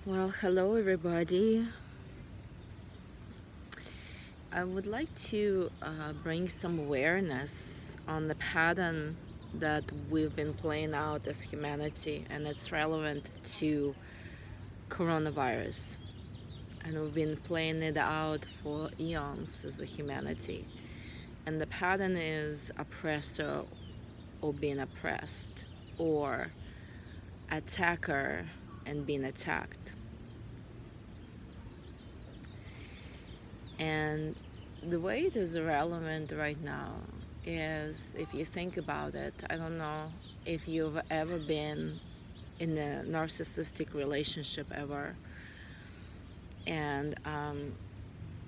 Well, hello everybody. I would like to bring some awareness on the pattern that we've been playing out as humanity, and it's relevant to coronavirus. And we've been playing it out for eons as a humanity. And the pattern is oppressor or being oppressed, or attacker and being attacked. And the way it is relevant right now is, if you think about it, I don't know if you've ever been in a narcissistic relationship ever. And,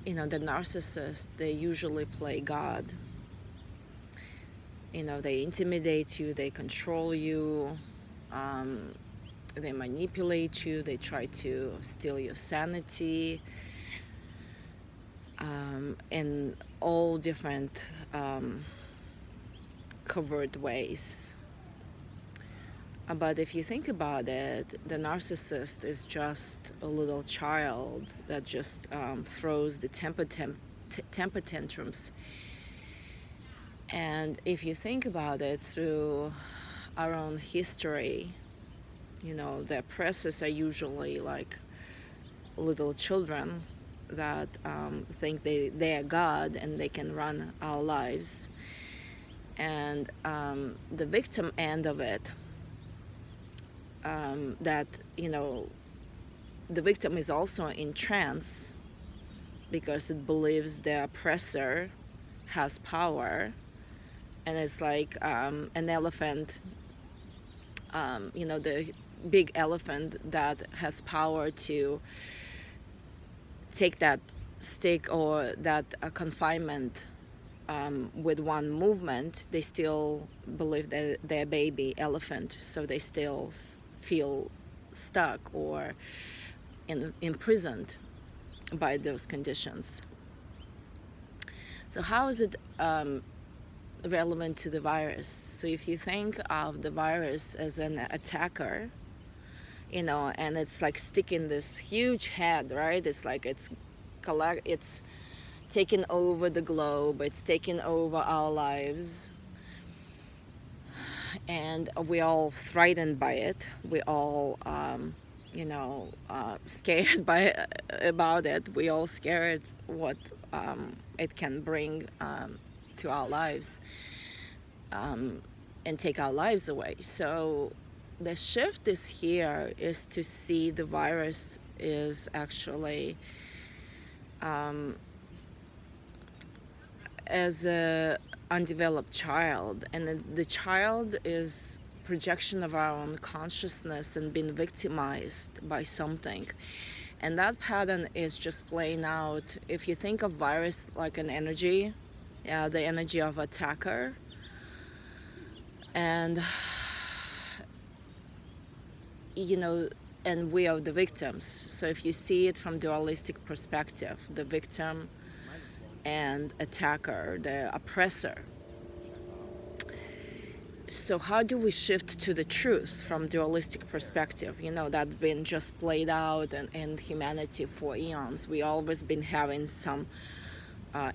the narcissist, they usually play God. They intimidate you, they control you, they manipulate you, they try to steal your sanity, in all different covert ways. But if you think about it, the narcissist is just a little child that just throws the temper tantrums. And if you think about it through our own history, the oppressors are usually like little children that think they are God and they can run our lives. And the victim end of it, that the victim is also in trance because it believes the oppressor has power, and it's like an elephant, the big elephant that has power to take that stick or that confinement with one movement. They still believe that they're a baby elephant, so they still feel stuck or imprisoned by those conditions. So how is it relevant to the virus? So if you think of the virus as an attacker, and it's like sticking this huge head, right? It's like it's taking over the globe, it's taking over our lives, and we're all frightened by it. We're all scared about it. We're all scared what it can bring to our lives, and take our lives away. So the shift is here, is to see the virus is actually as a undeveloped child, and the child is projection of our own consciousness and being victimized by something. And that pattern is just playing out. If you think of virus like an energy, the energy of attacker, and and we are the victims. So if you see it from dualistic perspective, the victim and attacker, the oppressor. So how do we shift to the truth from dualistic perspective? That's been just played out in humanity for eons. We always been having some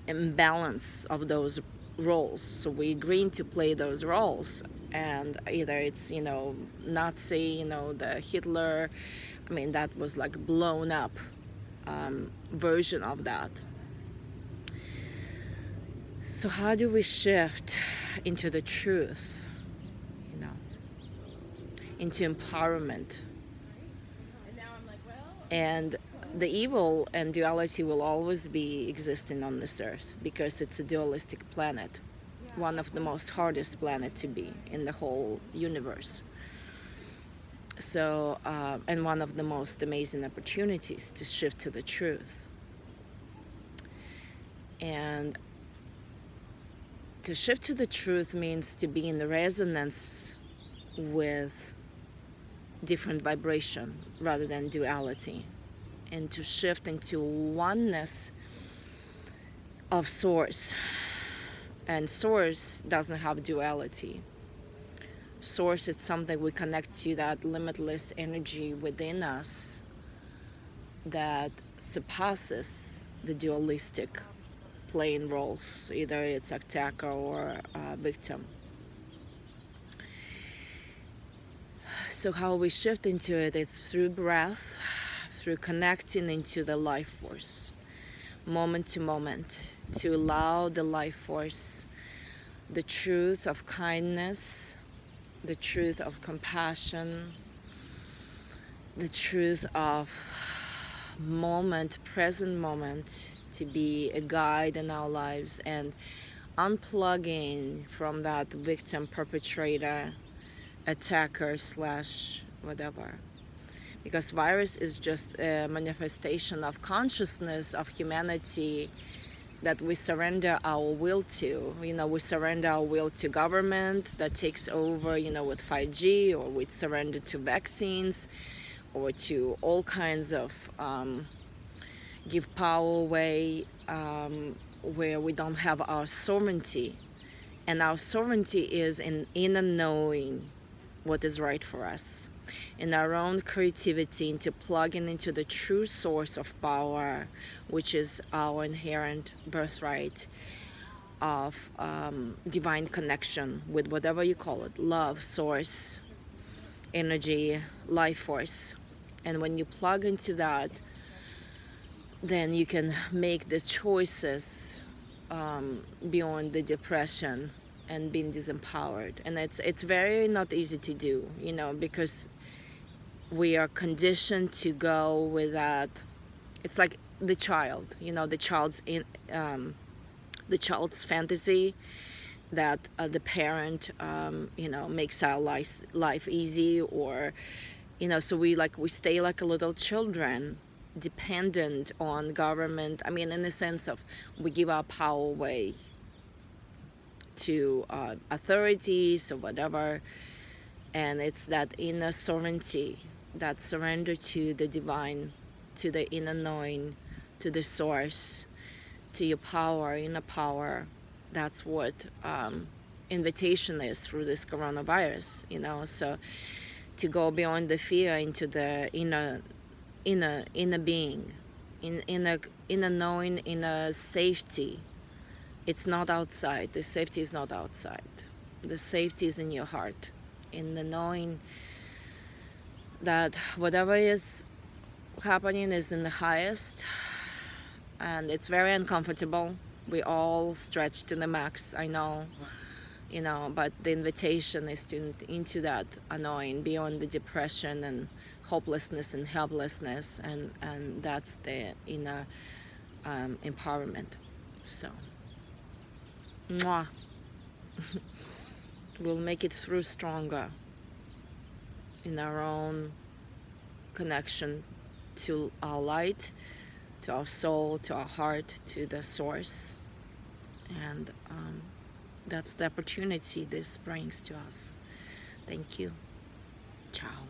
imbalance of those roles. So we agreeing to play those roles, and either it's Nazi, the Hitler, that was like blown up version of that. So how do we shift into the truth, into empowerment? And the evil and duality will always be existing on this earth because it's a dualistic planet, one of the most hardest planet to be in the whole universe. So, and one of the most amazing opportunities to shift to the truth. And to shift to the truth means to be in the resonance with different vibration rather than duality, and to shift into oneness of source. And source doesn't have duality. Source is something we connect to, that limitless energy within us that surpasses the dualistic playing roles, either it's attacker or victim. So how we shift into it is through breath, through connecting into the life force, moment to moment, to allow the life force, the truth of kindness, the truth of compassion, the truth of present moment, to be a guide in our lives, and unplugging from that victim, perpetrator, attacker slash whatever. Because virus is just a manifestation of consciousness of humanity that we surrender our will to. We surrender our will to government that takes over, with 5G, or we surrender to vaccines, or to all kinds of give power away, where we don't have our sovereignty. And our sovereignty is in inner knowing what is right for us, in our own creativity, into plugging into the true source of power, which is our inherent birthright of divine connection with whatever you call it, love, source, energy, life force. And when you plug into that, then you can make the choices beyond the depression and being disempowered. And it's very not easy to do, because we are conditioned to go with that. It's like the child, the child's fantasy that the parent makes our life easy, or so we stay like a little children, dependent on government. In the sense of we give our power away to authorities or whatever, and it's that inner sovereignty, that surrender to the divine, to the inner knowing, to the source, to your power, inner power. That's what invitation is through this coronavirus, so to go beyond the fear into the inner being, inner knowing, inner safety. It's not outside. The safety is not outside. The safety is in your heart, in the knowing that whatever is happening is in the highest, and it's very uncomfortable. We all stretch to the max, I know, but the invitation is into that unknowing, beyond the depression and hopelessness and helplessness, and that's the inner empowerment. So, mwah. We'll make it through stronger in our own connection to our light, to our soul, to our heart, to the source. And that's the opportunity this brings to us. Thank you. Ciao.